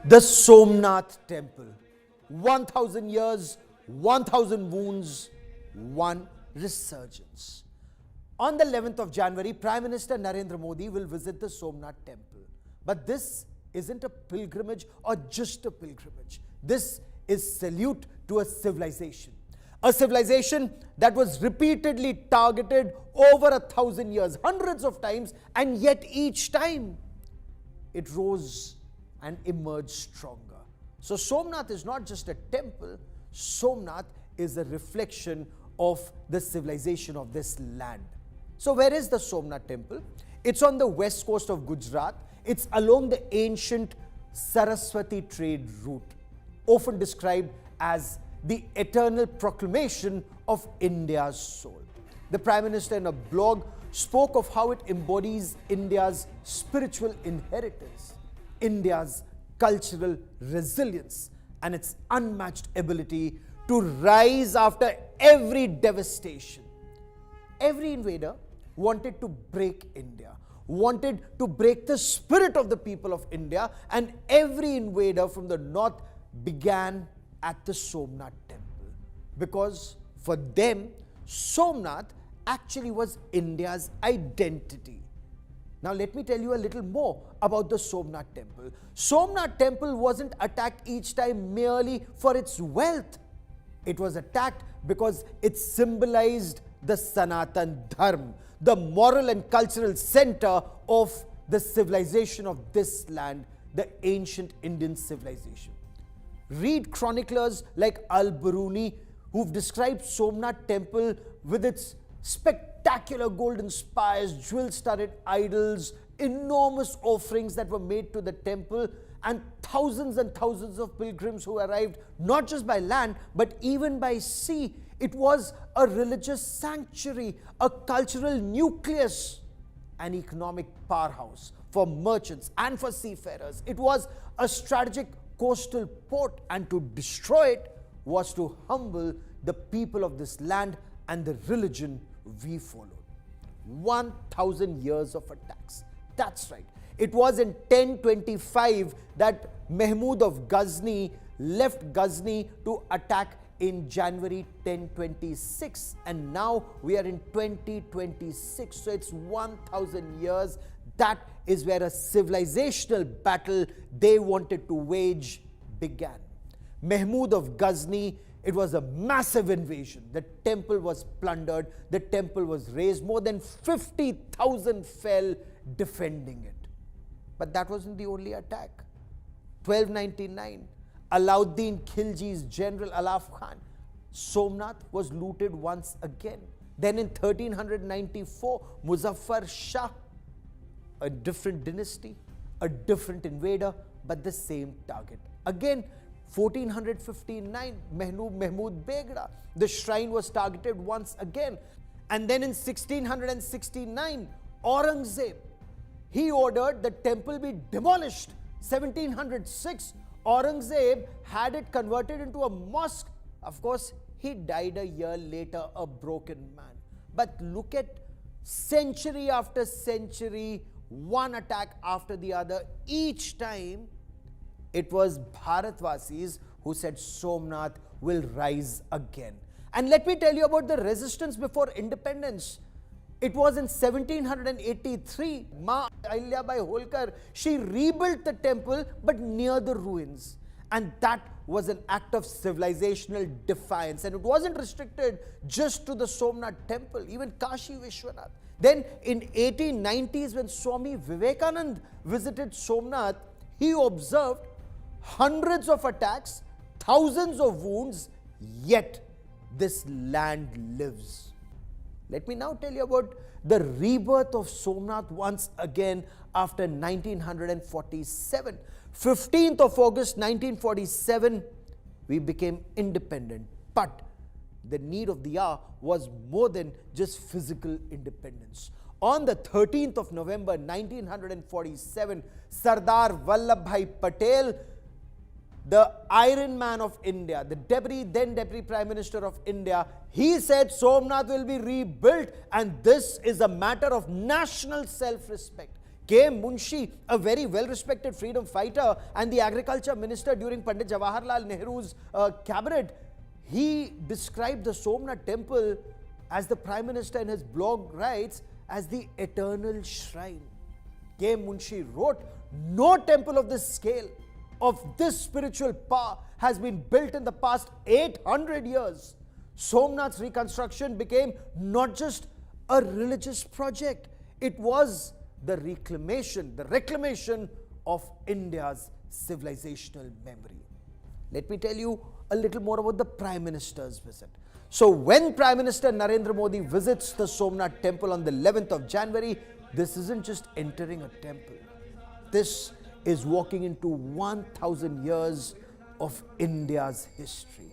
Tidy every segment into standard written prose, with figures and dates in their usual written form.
The Somnath Temple. 1000 years, 1000 wounds, one resurgence. On the 11th of January, Prime Minister Narendra Modi will visit the Somnath Temple. But this isn't a pilgrimage or just a pilgrimage. This is salute to a civilization. A civilization that was repeatedly targeted over 1,000 years, hundreds of times, and yet each time it rose and emerged stronger. So Somnath is not just a temple, Somnath is a reflection of the civilization of this land. So where is the Somnath temple? It's on the west coast of Gujarat. It's along the ancient Saraswati trade route, often described as the eternal proclamation of India's soul. The Prime Minister in a blog spoke of how it embodies India's spiritual inheritance, India's cultural resilience, and its unmatched ability to rise after every devastation. Every invader wanted to break India, wanted to break the spirit of the people of India, and every invader from the north began at the Somnath temple, because for them Somnath actually was India's identity. Now let me tell you a little more about the Somnath temple. Somnath temple wasn't attacked each time merely for its wealth. It was attacked because it symbolized the Sanatan Dharma, the moral and cultural center of the civilization of this land, the ancient Indian civilization. Read chroniclers like Al-Biruni, who've described Somnath temple with its spectacular golden spires, jewel-studded idols, enormous offerings that were made to the temple, and thousands of pilgrims who arrived not just by land but even by sea. It was a religious sanctuary, a cultural nucleus, an economic powerhouse for merchants and for seafarers. It was a strategic coastal port, and to destroy it was to humble the people of this land and the religion we followed. 1,000 years of attacks. That's right. It was in 1025 that Mahmud of Ghazni left Ghazni to attack in January 1026, and now we are in 2026. So it's 1,000 years. That is where a civilizational battle they wanted to wage began. Mahmud of Ghazni, it was a massive invasion. The temple was plundered, the temple was razed, more than 50,000 fell defending it. But that wasn't the only attack. 1299, Alauddin Khilji's general Alaf Khan, Somnath was looted once again. Then in 1394, Muzaffar Shah, a different dynasty, a different invader, but the same target. Again, 1459, Mahmud Begra, the shrine was targeted once again. And then in 1669, Aurangzeb, he ordered the temple be demolished. 1706, Aurangzeb had it converted into a mosque. Of course, he died a year later, a broken man. But look at century after century, one attack after the other. Each time, it was Bharatvasis who said Somnath will rise again. And let me tell you about the resistance before independence. It was in 1783, Ma Ahilyabai Holkar, she rebuilt the temple but near the ruins. And that was an act of civilizational defiance. And it wasn't restricted just to the Somnath temple, even Kashi Vishwanath. Then in 1890s, when Swami Vivekanand visited Somnath, he observed hundreds of attacks, thousands of wounds, yet this land lives. Let me now tell you about the rebirth of Somnath once again after 1947. 15th of August 1947, we became independent. But the need of the hour was more than just physical independence. On the 13th of November 1947, Sardar Vallabhbhai Patel, the Iron Man of India, the then Deputy Prime Minister of India, he said Somnath will be rebuilt, and this is a matter of national self-respect. K. Munshi, a very well-respected freedom fighter and the agriculture minister during Pandit Jawaharlal Nehru's cabinet, he described the Somnath temple, as the Prime Minister in his blog writes, as the eternal shrine. K. Munshi wrote, no temple of this scale, of this spiritual power, has been built in the past 800 years. Somnath's reconstruction became not just a religious project, it was the reclamation of India's civilisational memory. Let me tell you a little more about the Prime Minister's visit. So when Prime Minister Narendra Modi visits the Somnath temple on the 11th of January, this isn't just entering a temple. This is walking into 1,000 years of India's history.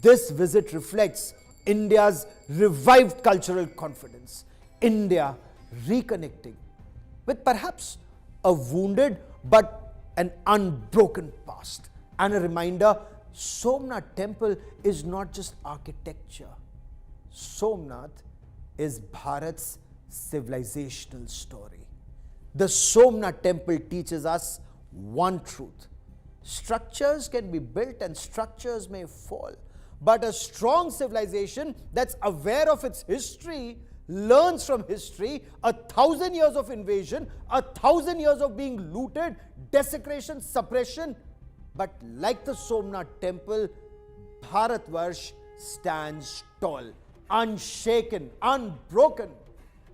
This visit reflects India's revived cultural confidence, India reconnecting with perhaps a wounded but an unbroken past, and a reminder, Somnath temple is not just architecture. Somnath is Bharat's civilisational story. The Somnath temple teaches us one truth: structures can be built and structures may fall, but a strong civilization that's aware of its history, learns from history, 1,000 years of invasion, 1,000 years of being looted, desecration, suppression. But like the Somnath temple, Bharatvarsh stands tall, unshaken, unbroken.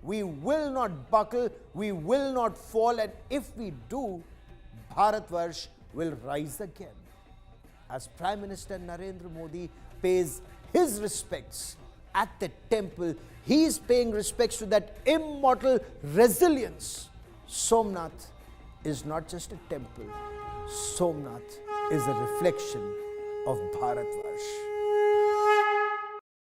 We will not buckle, we will not fall, and if we do, Bharatvarsh will rise again. As Prime Minister Narendra Modi pays his respects at the temple, he is paying respects to that immortal resilience. Somnath is not just a temple. Somnath is a reflection of Bharatvarsh.